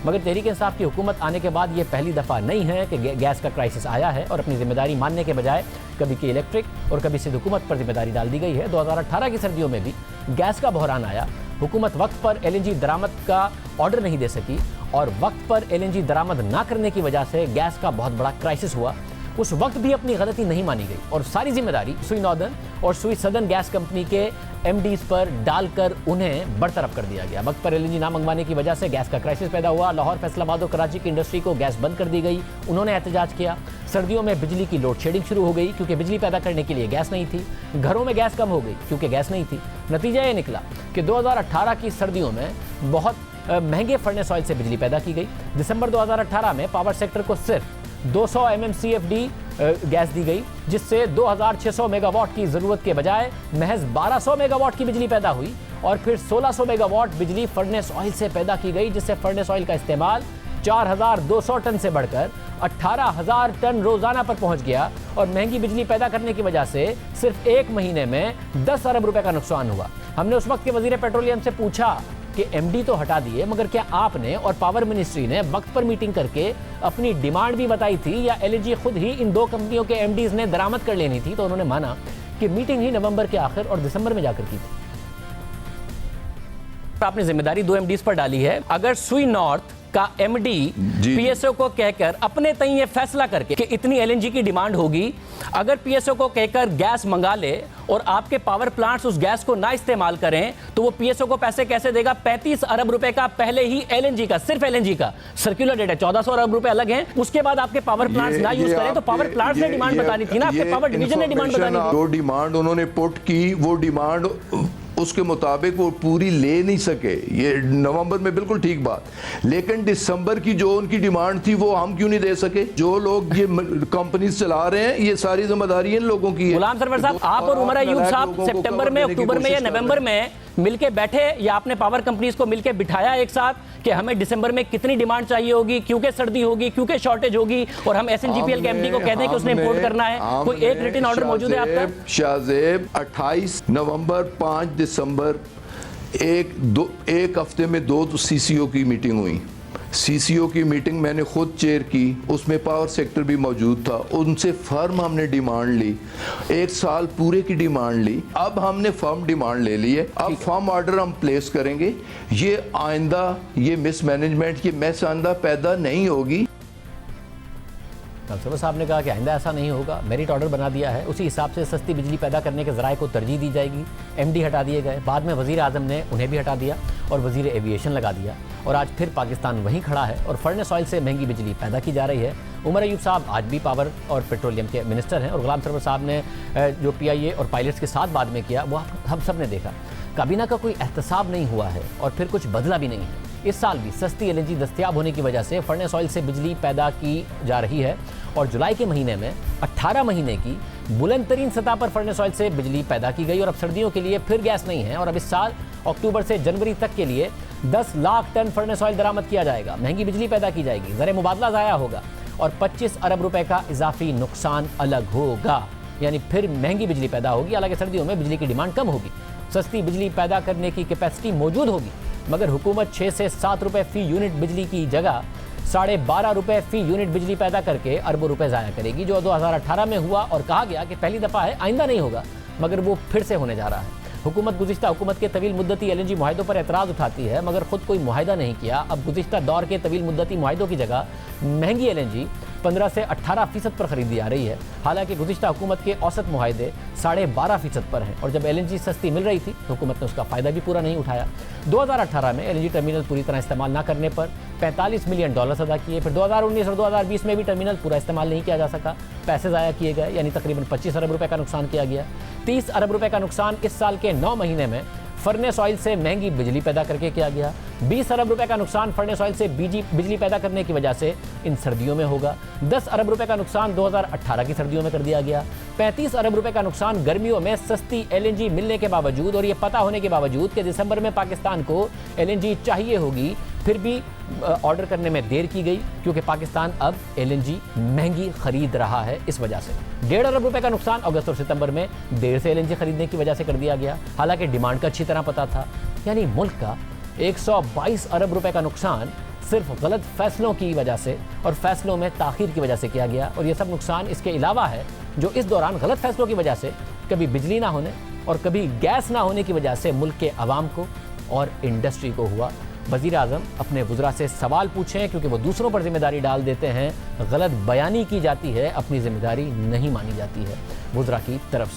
मगर तहरीक इंसाफ की हुकूमत आने के बाद ये पहली दफ़ा नहीं है कि गैस का क्राइसिस आया है और अपनी जिम्मेदारी मानने के बजाय कभी की इलेक्ट्रिक और कभी सिर्फ हुकूमत पर जिम्मेदारी डाल दी गई है। 2018 की सर्दियों में भी गैस का बहरान आया, हुकूमत वक्त पर LNG दरामद का ऑर्डर नहीं दे सकी और वक्त पर LNG दरामद ना करने की वजह से गैस का बहुत बड़ा क्राइसिस हुआ। उस वक्त भी अपनी गलती नहीं मानी गई और सारी जिम्मेदारी सुई नॉर्दर्न और सुई सदर्न गैस कंपनी के MDs पर डालकर उन्हें बरतरफ कर दिया गया। वक्त पर LNG ना मंगवाने की वजह से गैस का क्राइसिस पैदा हुआ। लाहौर, फैसलाबाद और कराची की इंडस्ट्री को गैस बंद कर दी गई, उन्होंने एहतजाज किया। सर्दियों में बिजली की लोड शेडिंग शुरू हो गई क्योंकि बिजली पैदा करने के लिए गैस नहीं थी। घरों में गैस कम हो गई क्योंकि गैस नहीं थी। नतीजा ये निकला कि 2018 की सर्दियों में बहुत महंगे फर्नेस ऑयल से बिजली पैदा की गई। दिसंबर 2018 में पावर सेक्टर को सिर्फ 200 MMCFD गैस दी गई, जिससे 2600 मेगावाट की जरूरत के बजाय महज 1200 मेगावाट की बिजली पैदा हुई और फिर 1600 मेगावाट बिजली फर्नेस ऑयल से पैदा की गई, जिससे फर्नेस ऑयल का इस्तेमाल 4200 टन से बढ़कर 18000 टन रोजाना पर पहुंच गया और महंगी बिजली पैदा करने की वजह से सिर्फ एक महीने में 10 अरब रुपए का नुकसान हुआ। हमने उस वक्त के वजीर पेट्रोलियम से पूछा कि MD तो हटा दिए, मगर क्या आपने और पावर मिनिस्ट्री ने वक्त पर मीटिंग करके अपनी डिमांड भी बताई थी या LNG खुद ही इन दो कंपनियों के MDs ने दरामद कर लेनी थी? तो उन्होंने माना कि मीटिंग ही नवंबर के आखिर और दिसंबर में जाकर की थी। आपने जिम्मेदारी 2 MDs पर डाली है। अगर सुई नॉर्थ का MD PSO को कहकर अपने तय ये फैसला करके कि इतनी LNG की डिमांड होगी, अगर PSO को कहकर गैस मंगा ले और आपके पावर प्लांट्स उस गैस को ना इस्तेमाल करें तो वो PSO को पैसे कैसे देगा? 35 अरब रुपए का पहले ही LNG का, सिर्फ LNG का सर्कुलर डेट है, 1400 अरब रुपए अलग हैं। उसके बाद आपके पावर प्लांट्स ना यूज करें तो पावर प्लांट्स ने डिमांड बतानी थी ना, आपके पावर डिवीजन ने डिमांड बतानी थी। जो डिमांड उन्होंने पुट की वो डिमांड उसके मुताबिक वो पूरी ले नहीं सके, ये नवंबर में बिल्कुल ठीक बात, लेकिन दिसंबर की जो उनकी डिमांड थी वो हम क्यों नहीं दे सके? जो लोग ये कंपनी चला रहे हैं ये सारी जिम्मेदारी इन लोगों की है। गुलाम सरवर साहब, आप और उमर अयूब साहब सितंबर में, अक्टूबर में या नवंबर में मिलके बैठे या आपने पावर कंपनीज को मिलके बिठाया एक साथ कि हमें दिसंबर में कितनी डिमांड चाहिए होगी, क्योंकि सर्दी होगी, क्योंकि शॉर्टेज होगी और हम SNGPL के MD को कहते हैं कि उसने इंपोर्ट करना है? कोई एक रिटन ऑर्डर मौजूद है आपका? शाहजेब 28 नवंबर 5 दिसंबर एक हफ्ते में 2 CCO की मीटिंग हुई। CCO की मीटिंग मैंने खुद चेयर की, उसमें पावर सेक्टर भी मौजूद था। उनसे फर्म हमने डिमांड ली, 1 साल पूरे की डिमांड ली। अब हमने फर्म डिमांड ले ली है, अब फर्म ऑर्डर हम प्लेस करेंगे। ये आइंदा ये मिसमैनेजमेंट, ये मैस आइंदा पैदा नहीं होगी। सरवर साहब ने कहा कि आइंदा ऐसा नहीं होगा, मेरिट ऑर्डर बना दिया है, उसी हिसाब से सस्ती बिजली पैदा करने के ज़राए को तरजीह दी जाएगी। MD हटा दिए गए, बाद में वज़ीर आज़म ने उन्हें भी हटा दिया और वज़ीर एविएशन लगा दिया और आज फिर पाकिस्तान वहीं खड़ा है और फर्नेस ऑयल से महंगी बिजली पैदा की जा रही है। उमर अयूब साहब आज भी पावर और पेट्रोलियम के मिनिस्टर हैं और गुलाम सरवर साहब ने जो PIA और पायलट्स के साथ बाद में किया वो हम सब ने देखा। काबीना का कोई एहतसाब नहीं हुआ है और फिर कुछ बदला भी नहीं है। इस साल भी सस्ती LNG दस्तयाब होने की वजह से फर्नेस ऑयल से बिजली पैदा की जा रही है और जुलाई के महीने में 18 महीने की बुलंद तरीन सतह पर फर्नेस ऑयल से बिजली पैदा की गई और अब सर्दियों के लिए फिर गैस नहीं है और अब इस साल अक्टूबर से जनवरी तक के लिए 10 लाख टन फर्नेस ऑयल दरामद किया जाएगा। महंगी बिजली पैदा की जाएगी, ज़र मुबादला ज़ाया होगा और 25 अरब रुपए का इजाफी नुकसान अलग होगा, यानी फिर महंगी बिजली पैदा होगी। हालांकि सर्दियों में बिजली की डिमांड कम होगी, सस्ती बिजली पैदा करने की कैपेसिटी मौजूद होगी, मगर हुकूमत 6 से 7 रुपए फी यूनिट बिजली की जगह 12.5 रुपए फी यूनिट बिजली पैदा करके अरबों रुपए ज़ाया करेगी, जो 2018 में हुआ और कहा गया कि पहली दफ़ा है, आइंदा नहीं होगा, मगर वो फिर से होने जा रहा है। हुकूमत गुज़िश्ता हुकूमत के तवील मुद्दती LNG मुआहदों पर एतराज़ उठाती है मगर खुद कोई मुआहदा नहीं किया। अब गुज़िश्ता दौर के तवील मुद्दती मुआहदों की जगह महंगी LNG 15 से 18% पर खरीदी जा रही है। हालांकि गुज़िश्ता हुकूमत के औसत मुआहदे 12.5% पर हैं और जब LNG सस्ती मिल रही थी तो हुकूमत ने उसका फ़ायदा भी पूरा नहीं उठाया। 2018 में LNG टर्मिनल पूरी तरह इस्तेमाल न करने पर $45 मिलियन अदा किए। फिर 2019 और 2020 में भी टर्मिनल पूरा इस्तेमाल नहीं किया जा सका, पैसे ज़ाया किए गए, यानी तकरीबन 25 अरब रुपए का नुकसान किया गया। 30 अरब रुपए का नुकसान इस साल के 9 महीने में फर्नेस ऑयल से महंगी बिजली पैदा करके किया गया। 20 अरब रुपए का नुकसान फर्नेस ऑयल से बिजली पैदा करने की वजह से इन सर्दियों में होगा। 10 अरब रुपए का नुकसान 2018 की सर्दियों में कर दिया गया। 35 अरब रुपए का नुकसान गर्मियों में सस्ती LNG मिलने के बावजूद और ये पता होने के बावजूद कि दिसंबर में पाकिस्तान को LNG चाहिए होगी, फिर भी ऑर्डर करने में देर की गई क्योंकि पाकिस्तान अब LNG महंगी खरीद रहा है। इस वजह से 1.5 अरब रुपए का नुकसान अगस्त और सितंबर में देर से LNG खरीदने की वजह से कर दिया गया, हालांकि डिमांड का अच्छी तरह पता था। यानी मुल्क का 122 अरब रुपए का नुकसान सिर्फ गलत फैसलों की वजह से और फैसलों में ताख़ीर की वजह से किया गया। और ये सब नुकसान इसके अलावा है जो इस दौरान गलत फैसलों की वजह से कभी बिजली ना होने और कभी गैस ना होने की वजह से मुल्क के अवाम को और इंडस्ट्री को हुआ। वज़ीर आज़म अपने वुज़रा से सवाल पूछें, क्योंकि वो दूसरों पर जिम्मेदारी डाल देते हैं, गलत बयानी की जाती है, अपनी जिम्मेदारी नहीं मानी जाती है वुज़रा की तरफ से।